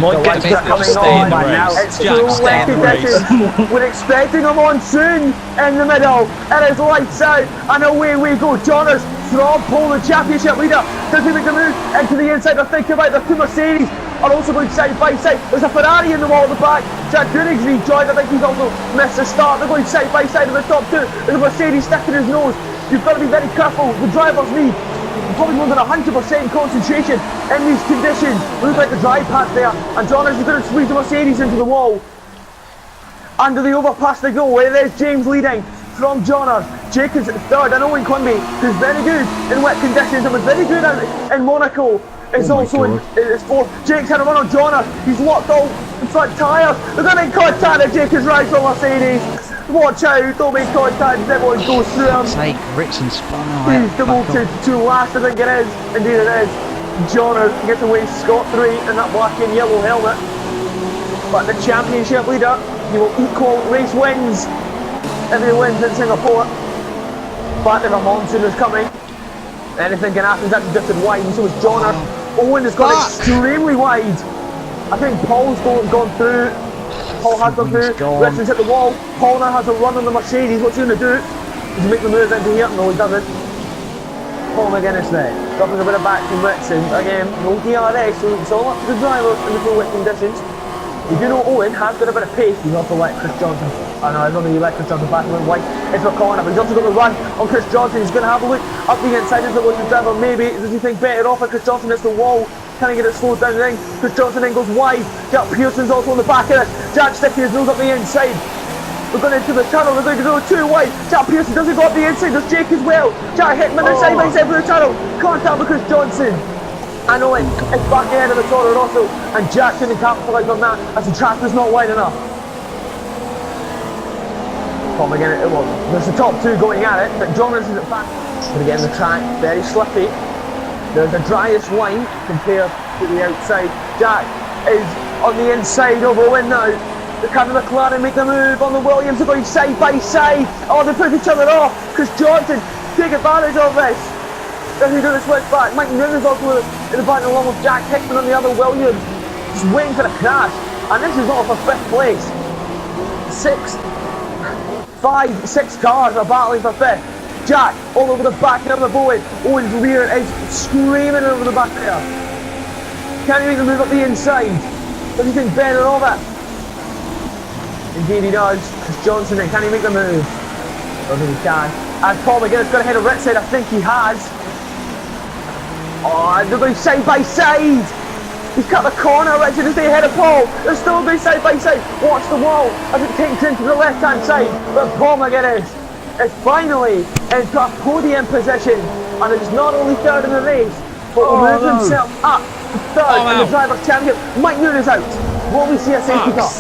Might The get lights a bit are coming stay in on, the but now race. it's Jack, full stay wet in the race. conditions. We're expecting a monsoon in the middle. It is lights out, and away we go. Johners from pole, the championship leader. Does he make the move into the inside? They're thinking about the two Mercedes are also going side by side. There's a Ferrari in the wall at the back. Jack Koenig's rejoined. I think he's also missed the start. They're going side by side in the top two. There's a Mercedes sticking his nose. You've got to be very careful. The drivers need probably more than 100% concentration in these conditions. Look like the dry patch there, and Johners is going to squeeze the Mercedes into the wall. Under the overpass they go. It is James leading from Johners. Jake is third, and Owen Quimby, who's very good in wet conditions and was very good in Monaco, is also in fourth. Jake's had a run on Johners. He's locked all the front tyres. They're going to make contact, and Jake is right from Mercedes. Watch out, don't make contact, everyone goes through him. Take Ritson spun out. He's demoted to last, I think it is. Indeed it is. Johners gets away scot-free in that black and yellow helmet. But the championship leader, he will equal race wins if he wins in Singapore. But if a monsoon is coming, anything can happen. He's actually drifted wide, and so is Johners. Owen has gone extremely wide. I think Paul's gone through. Paul has gone through. Ritson's hit the wall. Paul now has a run on the Mercedes. What's he going to do? Does he make the move into here? No, he doesn't. Paul McGuinness there, dropping a bit of back from Ritson. Again, no DRS, so it's all up to the driver in the full wet conditions. You do know Owen has got a bit of pace. He's also let Chris Johnson. I know, I don't think he let Chris Johnson back and went white into a corner, but he's also got the run on Chris Johnson. He's going to have a look up the inside as the look the driver. Maybe does he think better off? Chris Johnson hits the wall. Can he get it slowed down the ring? Chris Johnson then goes wide. Jack Pearson's also on the back of it. Jack sticking his nose up the inside. We're going into the tunnel. They're going to go too wide. Jack Pearson doesn't go up the inside. There's Jake as well. Jack Hickman is side by side for the tunnel. Contact with Chris Johnson. I know it's back ahead of the Toro Rosso, and Jack couldn't capitalise on that as the track was not wide enough. Tom again, well, there's the top two going at it, but Johners is at back. But again, the track very slippy. There's the driest line compared to the outside. Jack is on the inside of Owen now. The Canada McLaren make the move on the Williams. They're going side by side. Oh, they put each other off. Chris Johnson take advantage of this. Then he's going to switch back. Mike Noon is also in the back along with Jack Hickman on the other Williams. Just waiting for the crash. And this is not for fifth place. Six cars are battling for fifth. Jack all over the back end of the Bowen. Owen's rear is screaming over the back there. Can he make the move up the inside? Does he think better of it? Indeed he does. Chris Johnson then, can he make the move? I don't think he can. And Paul McGuinness got ahead of Ritson, I think he has. Oh, and they're going side by side. He's cut the corner, Richard is ahead of Paul. They're still going side by side. Watch the wall as it takes into the left hand side. But Paul McGuinness is finally into a podium position, and is not only third in the race, but will move himself up to third in the Drivers' Championship. Mike Noon is out. Will we see a safety car?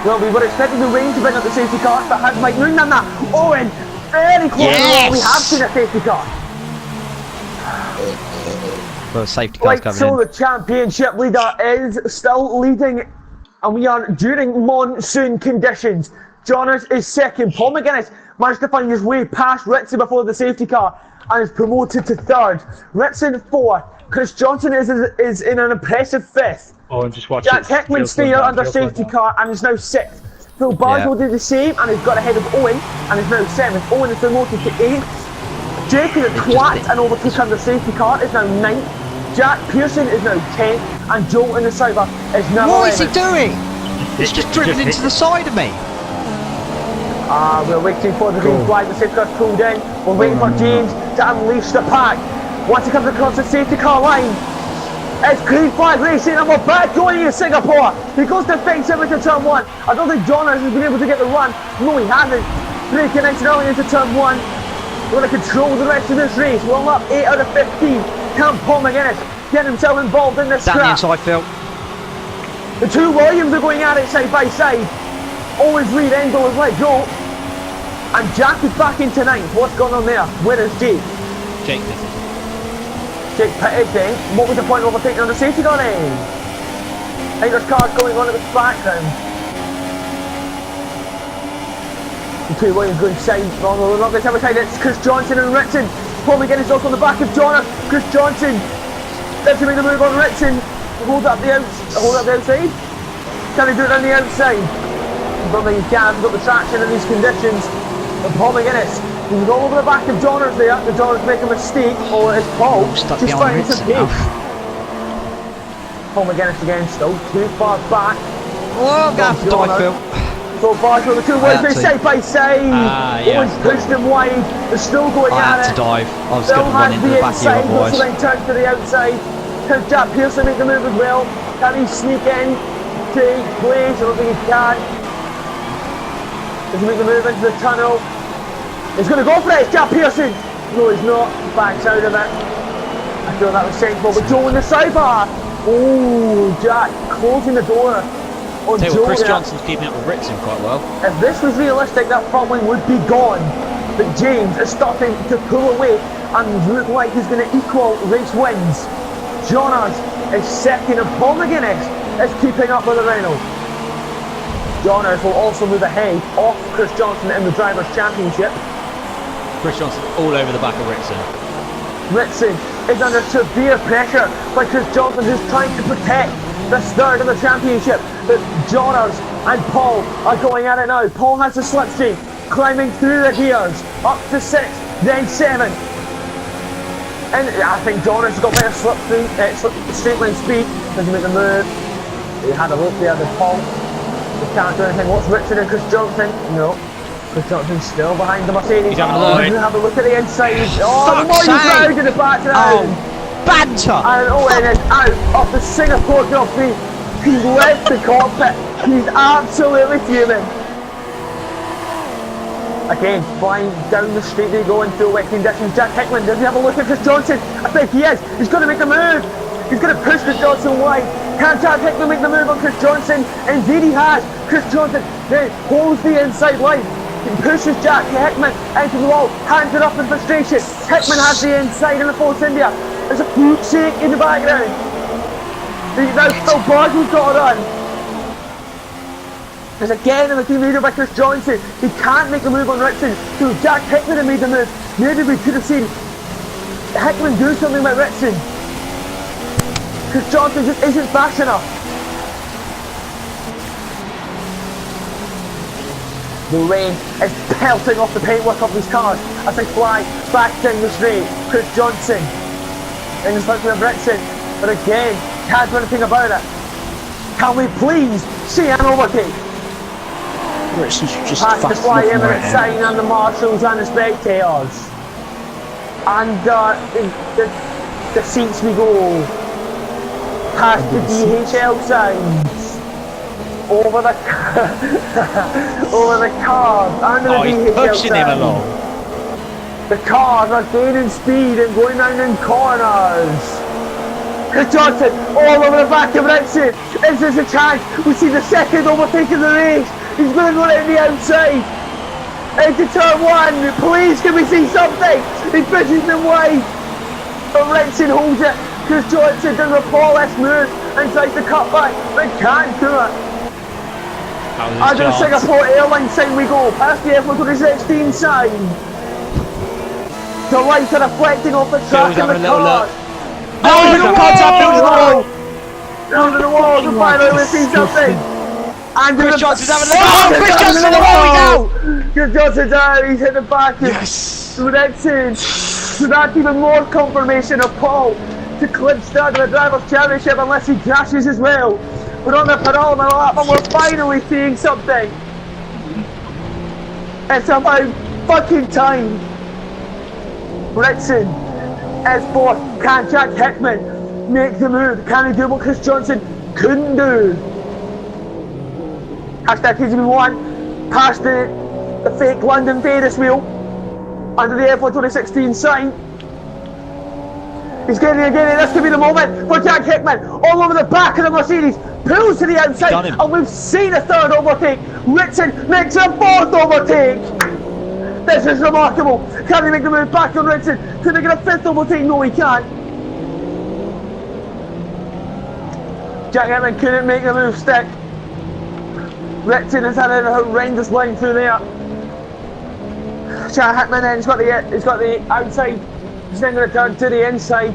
Well, we were expecting the rain to bring up the safety car, but has Mike Noon done that? Owen, very close. Yes. We have seen a safety car. Well, safety car's coming in. The championship leader is still leading, and we are during monsoon conditions. Johners is second. Paul McGuinness managed to find his way past Ritson before the safety car and is promoted to third. Ritson fourth. Chris Johnson is in an impressive fifth. Oh, and just watch Jack Hickman's still under safety car and is now sixth. Phil Barswell did the same and has got ahead of Owen and is now seventh. Owen is promoted to eighth. Jake is at twat and overtook under safety car, is now ninth. Jack Pearson is now 10th, and Joe in the Cyber is now 11th. What is he doing? He's just driven into the side of me. We're waiting for the green flag. The safety car's pulled in. We're waiting for James to unleash the pack. Once he comes across the safety car line, it's green flag racing, and we're back going in Singapore. He goes defensive into turn one. I don't think Johners has been able to get the run. No, he hasn't. Breaking nice and early into turn one. We're going to control the rest of this race. We're up 8 out of 15. Can Paul McGuinness get himself involved in this scrap? Down the inside, Phil. The two Williams are going at it side by side. Owen's lead Endo has let go. And Jack is back into ninth. What's going on there? Where is Jake? Jake pitted. Jake pitted then. What was the point of overtaking on the safety car then? I think there's cars going on in the background. The two Williams going side. No, they're not going to have a side. It's Chris Johnson and Ritson. Paul McGuinness also on the back of Johnner. Chris Johnson. Let's make the move on Ritson. hold up the outside? Can he do it on the outside? I don't think he can. He's got the traction in these conditions. And Paul McGuinness, he's all over the back of Johners there. The Johners make a mistake. Oh, it's Paul. Stuck Just behind trying to Ritson take. now. Paul McGuinness again, still too far back. Oh, I'm going to have to dive, Phil. So far, the two ways side by side. Yeah. Owen's pushed him wide. They're still going I at had it. to dive. I was Phil going to run has into the the back of you inside, otherwise. so then turns to the outside. Can Jack Pearson make the move as well? Can he sneak in? Take place? I don't think he can. Does he make the move into the tunnel? He's going to go for it. It's Jack Pearson. No, he's not. Backs out of it. I feel that was sensible. But Joe in the sidebar. Oh, Jack closing the door on Tell you Joe. what, Chris there. Johnson's keeping up with Ritson quite well. If this was realistic, that front wing would be gone. But James is starting to pull away and look like he's going to equal race wins. Johners is second and Paul McGuinness is keeping up with the Renault. Johners will also move ahead off Chris Johnson in the Drivers' Championship. Chris Johnson all over the back of Ritson. Ritson is under severe pressure by Chris Johnson, who's trying to protect this third in the championship. But Johners and Paul are going at it now. Paul has the slipstream, climbing through the gears, up to 6, then 7. And I think Johners has got better straight line speed. Doesn't make the move. He had a look there, the Paul. He can't do anything. What's Ritson and Chris Johnson? No. Chris Johnson's still behind the Mercedes. He's having a look. Have a look at the inside. Oh, the Fuck's more sake. round in the background. Banter! And Owen is out of the Singapore Grand Prix. He's left the cockpit. He's absolutely fuming. Again, flying down the street they go in full wet conditions. Jack Hickman, does he have a look at Chris Johnson? I think he is. He's going to make the move. He's going to push Chris Johnson wide. Can Jack Hickman make the move on Chris Johnson? Indeed he has. Chris Johnson then holds the inside line. He pushes Jack Hickman into the wall. Hands it up in frustration. Hickman has the inside in the Force India. There's a foot shake in the background. Now Phil Boswell's got it on. There's again in the team leader by Chris Johnson. He can't make the move on Ritson. So Jack Hickman had made the move. Maybe we could have seen Hickman do something with Ritson. Chris Johnson just isn't fast enough. The rain is pelting off the paintwork of these cars as they fly back down the straight. Chris Johnson in the front of Ritson, but again, can't do anything about it. Can we please see an overtake? Ritson's just Past the fast Fly enough Emirates right now. sign and the marshals and the spectators. And the seats we go. Past the DHL signs. Over the over the cars. Under the He's DHL pushing him signs. along. The cars are gaining speed and going round in corners. Chris Johnson all over the back of Ritson. Is this a chance? We see the second overtake of the race. He's going to go around the outside. Into turn 1. Please, can we see something? He pushes them wide. But Ritson holds it. Chris Johnson does a flawless move and tries to cut back, but can't do it. Under the Singapore Airlines sign we go, past the F1 2016 sign. The lights are reflecting off the track and the cars. Oh, the contact building the wall! Down to the wall to find out if we see something. And Chris Johnson's having the wall! Chris Johnson's on the wall, he's out! Chris Johnson's out, he's hit the back of Ritson. So that's even more confirmation of Paul to clinch third in the Drivers' Championship unless he crashes as well. We're on the penultimate lap and we're finally seeing something. It's about fucking time. Ritson is fourth. Can Jack Hickman make the move? Can he do what Chris Johnson couldn't do? Hashtag TGP1 past the fake London Ferris wheel under the F1 2016 sign. He's getting again. This could be the moment for Jack Hickman all over the back of the Mercedes. Pulls to the outside, and we've seen a third overtake. Ritson makes a fourth overtake. This is remarkable. Can he make the move back on Ritson? Could he get a fifth overtake? No, he can't. Jack Hickman couldn't make the move stick. Ritson has had a horrendous line through there. Jack Hickman then he's got the outside. He's then going to turn to the inside.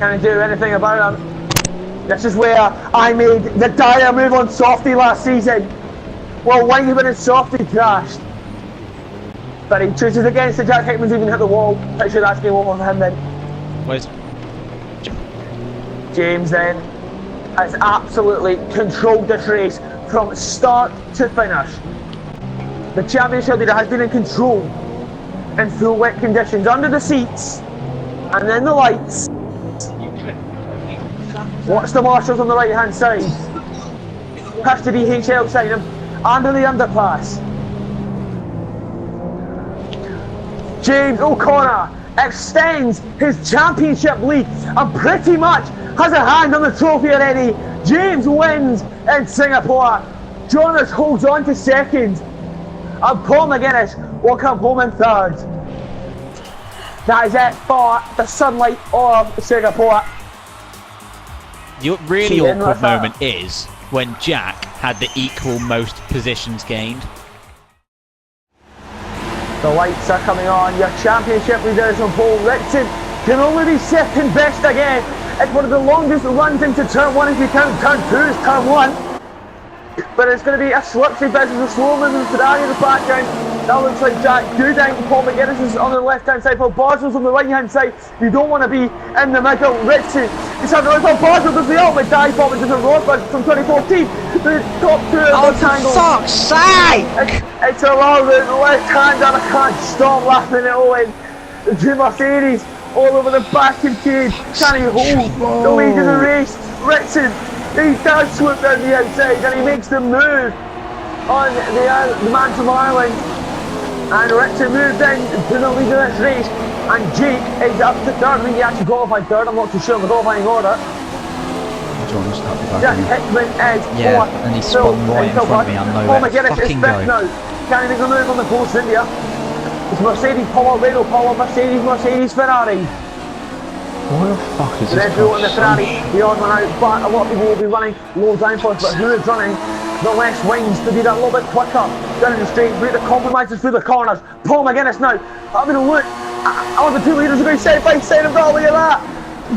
Can he do anything about him? This is where I made the dire move on Softy last season. Well, Wineman and Softy crashed. But he chooses against it. Jack Hickman's even hit the wall. Pretty sure that's game over for him then. Where's James then has absolutely controlled this race from start to finish. The championship leader has been in control in full wet conditions, under the seats and then the lights. Watch the marshals on the right hand side. Past the DHL beside him, under the underpass. James O'Connor extends his championship lead and pretty much has a hand on the trophy already. James wins in Singapore. Jonas holds on to second. And Paul McGuinness will come home in third. That is it for the sunlight of Singapore. the really awkward moment is when Jack had the equal most positions gained. The lights are coming on. Your championship leaders on pole. Ritson can only be second best again. It's one of the longest runs into turn one if you count turn two as turn one. But it's going to be a slippery business, a slow moving Ferrari in the background. That looks like Jack Gooding. Paul McGuinness is on the left hand side. Paul Boswell's on the right hand side. You don't want to be in the middle. Ritson is having a look. Paul Boswell does the ultimate dive bomb into the Rosberg from 2014. The top two of the tangle. Oh, for fuck's sake! It's a long left hand and I can't stop laughing at Owen. The Mercedes all over the back of cage. Can he hold the lead of the race? Ritson, he does slip down the outside and he makes the move on the man from Ireland. And Ritson moved in to the lead of this race. And Jake is up to third. I think he actually qualified third. I'm not too sure of the qualifying order. Jack Hickman is fourth. And he spun right in front of me. I know Paul where to McGuinness is fucking fifth go. now. Can he make a move on the course in India? It's Mercedes, Paul, Renault, Paul, Mercedes, Mercedes, Ferrari. What the fuck is this? Red Bull and the Ferrari, the odd one out, but a lot of people will be running low downforce, but who is running the less wings to be that little bit quicker down the straight, through the compromises through the corners. Paul McGuinness now, having a look, all the two leaders are going side by side, and look at that.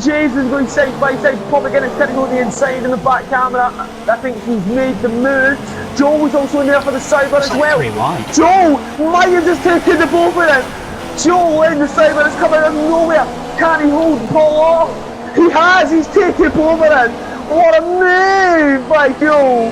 James is going side by side. Paul McGuinness can go to the inside in the back camera. I think he's made the move. Joe was also in there for the sidebar as well. Joe might have just taken the ball for him. Joe in the sidebar is coming out of nowhere. Can he hold Paul off? He has. He's taken Paul for him. What a move by Joe.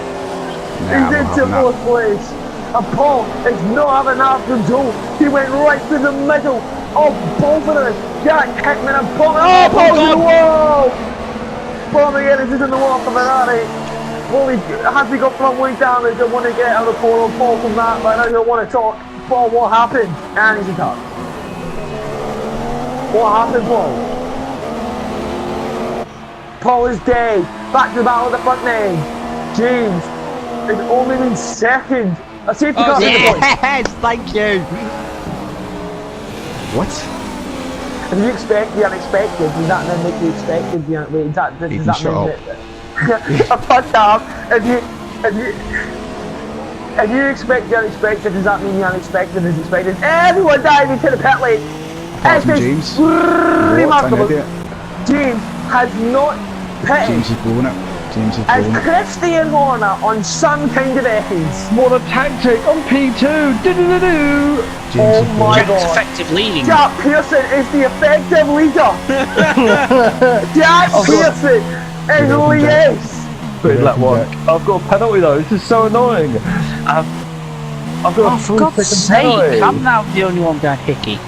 He's into fourth place. And Paul is not having that from Joe. He went right through the middle of both of them. Jack Hickman and Paul. Oh, Paul's in the wall! Paul McGuinness is in the wall for Ferrari. Well, has he got front wing damage? I want to get out of Paul from that, but I don't want to talk. Paul, what happened? And he's a cut. What happened, Paul? Paul is dead. Back to the battle of the front name. James is only in second. A safety car. Yes, thank you. What? If you expect the unexpected, does that then make you expected the unexpected? Does that mean that? Fuck off. If you expect the unexpected, does that mean the unexpected is expected? Everyone diving to the pit lane. James. Remarkable. James has not pitted. James is blowing it. James is As blowing it. Christian Horner on some kind of F's. What a tactic on P2. Do-do-do-do. Oh my god. Effective leading. Jack Pearson is the effective leader. Jack Pearson is yes. Good luck one. I've got a penalty though. This is so annoying. I've got Oh, a for God's 3-second sake, penalty. I'm now the only one going hickey.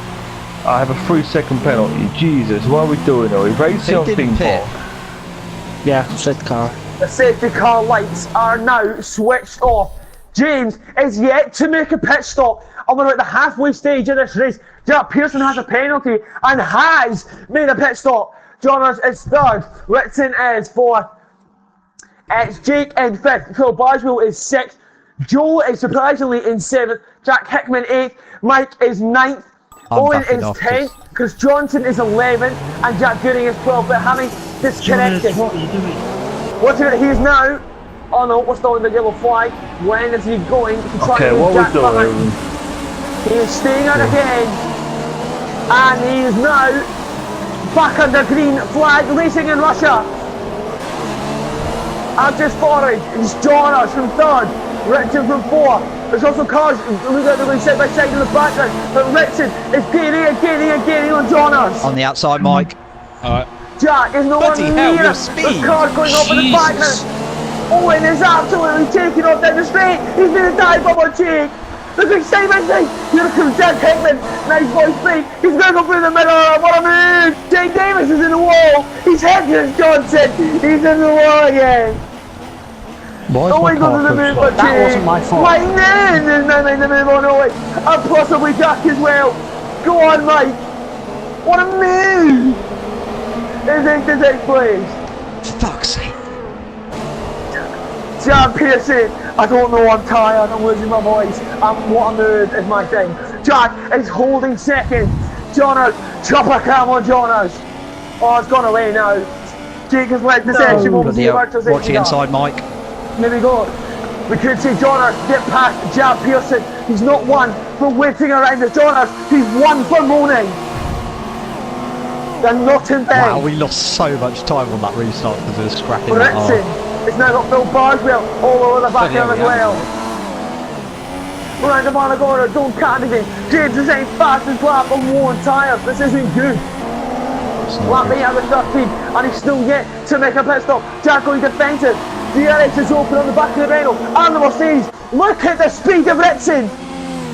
I have a 3-second penalty. Jesus, what are we doing? Are we racing on didn't theme pit? park? Yeah, said car. The safety car lights are now switched off. James is yet to make a pit stop. And we're at the halfway stage of this race. Jack Pearson has a penalty and has made a pit stop. Jonas is third. Ritson is fourth. It's Jake in fifth. Phil Boswell is sixth. Joe is surprisingly in seventh. Jack Hickman eighth. Mike is ninth. Owen backing is off 10th. Chris Johnson is 11th. And Jack Gooding is 12th. But having disconnected. What are you doing? What's it? He's now. Oh no, we're still in the yellow flag. When is he going to try Okay, and what Jack we're behind? doing. He is staying out again. And he is now back under green flag, racing in Russia. And just forward, it's Jonas from third, Ritson from fourth. There's also cars, look at them side by side in the background, but Ritson is gaining on Jonas. On the outside, Mike. Alright. Jack is no one Bloody hell, near. your There's speed. cars going up in the background. Owen is absolutely taking off down the straight. He's going to dive up on Jake. Look at Simon thing. Here comes Jack Hickman. Nice boy speed. He's going to go through the middle. What a move. Jake Davis is in the wall. He's heading Johnson. He's in the wall again. Owen goes to the move for Jake. That wasn't my fault. Mike Nan is now making the move on Owen. And possibly Jack as well. Go on, Mike. What a move. Is into 6th place. Fuck's sake. Jack Pearson, I don't know, I'm tired, I'm losing my voice. What a move is my thing. Jack is holding second. Jonas, chopper cam on Jonas. Oh, it's gone away now. Jake has led the section. Watch the inside, Mike. There we go. We could see Jonas get past Jack Pearson. He's not one for waiting around as Jonas. He's one for moaning. They're not in bed. Wow, we lost so much time on that restart because we were scrapping that hard. Ritson. It's now got Phil Barswell all over the back of him as well. Round the ball of corner, don't cut anything. James is ain't fastest lap on worn tyres. This isn't good. Lap 8 out of 13, and he's still yet to make a pit stop. Jack going defensive. DRS is open on the back of the Renault and the Mercedes. Look at the speed of Ritson.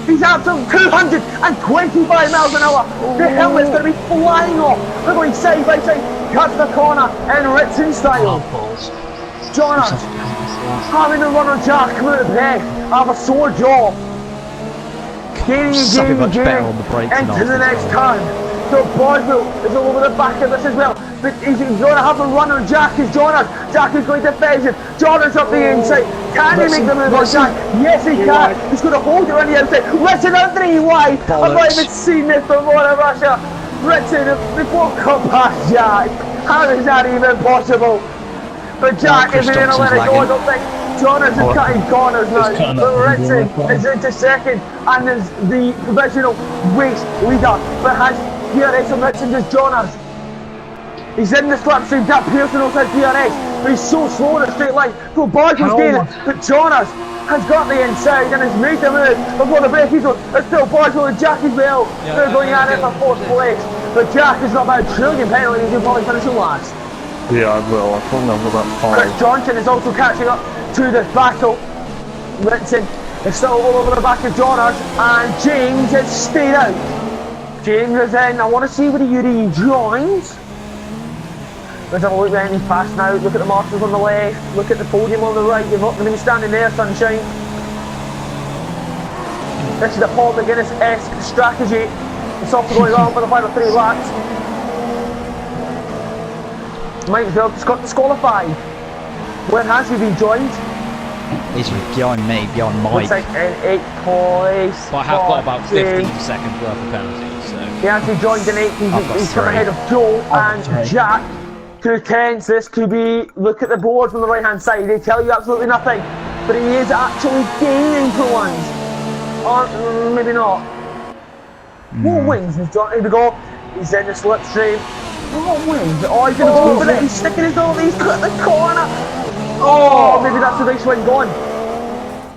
He's up to 225 miles an hour. The helmet's going to be flying off. They're going side by side, cut the corner in Ritson style. Jonas having to run on Jack, come out of breath, have a sore jaw. Gaining into the next turn. So Boswell is all over the back of this as well. But he's going to have a run on Jack as Jonas. Jack is going defensive. Jonas up the inside. Can he make the move on Jack? Yes, he can. He's going to hold it on the outside. Ritson on 3 wide. I've not even seen this before in Russia. Ritson, before come past Jack. How is that even possible? But Jack isn't going to let it go, I don't think. Jonas is cutting corners now. But Ritson is into second. And there's the provisional race leader. But has DRS on Ritson is Jonas. He's in the slipstream. Jack Pearson also has DRS. But he's so slow in a straight line. So Boswell's gaining. But Jonas has got the inside and has made the move before the break. He's it's still Boswell and Jack as well. They're going at it for 4th place. But Jack is not about a trillion penalties. He'll probably finish in last. Yeah, I will. I think I've got about 5. Chris Johnson is also catching up to this battle. Ritson is still all over the back of Jonas, and James has stayed out. James is in. I want to see where he joins. Let's have a look behind him fast now. Look at the marshals on the left. Look at the podium on the right. You're not going to be standing there, sunshine. This is the Paul McGuinness-esque strategy. It's off going on for the final 3 laps. Mike Phillips got disqualified. Where has he been joined? He's behind me, behind Mike. Looks like in 8th place. But I have got about 15 seconds worth of penalties, so... He actually joined in 8th. He's come ahead of Joe and Jack. 2 This could be... Look at the boards on the right hand side. They tell you absolutely nothing. But he is actually gaining for once. Or maybe not. What wins? Here we go. He's in the slipstream. What wins? Oh, he's going to go for it. He's sticking his nose. He's cut the corner. Oh, maybe that's the race win gone.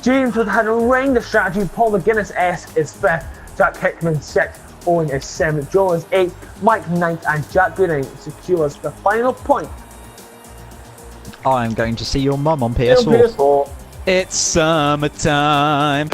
James had a horrendous strategy. Paul McGuinness-esque is 5th. Jack Hickman 6th. Owen is 7th. Joel is 8th. Mike 9th. And Jack Gooding secures the final point. I'm going to see your mum on PS4. PS4. It's summertime.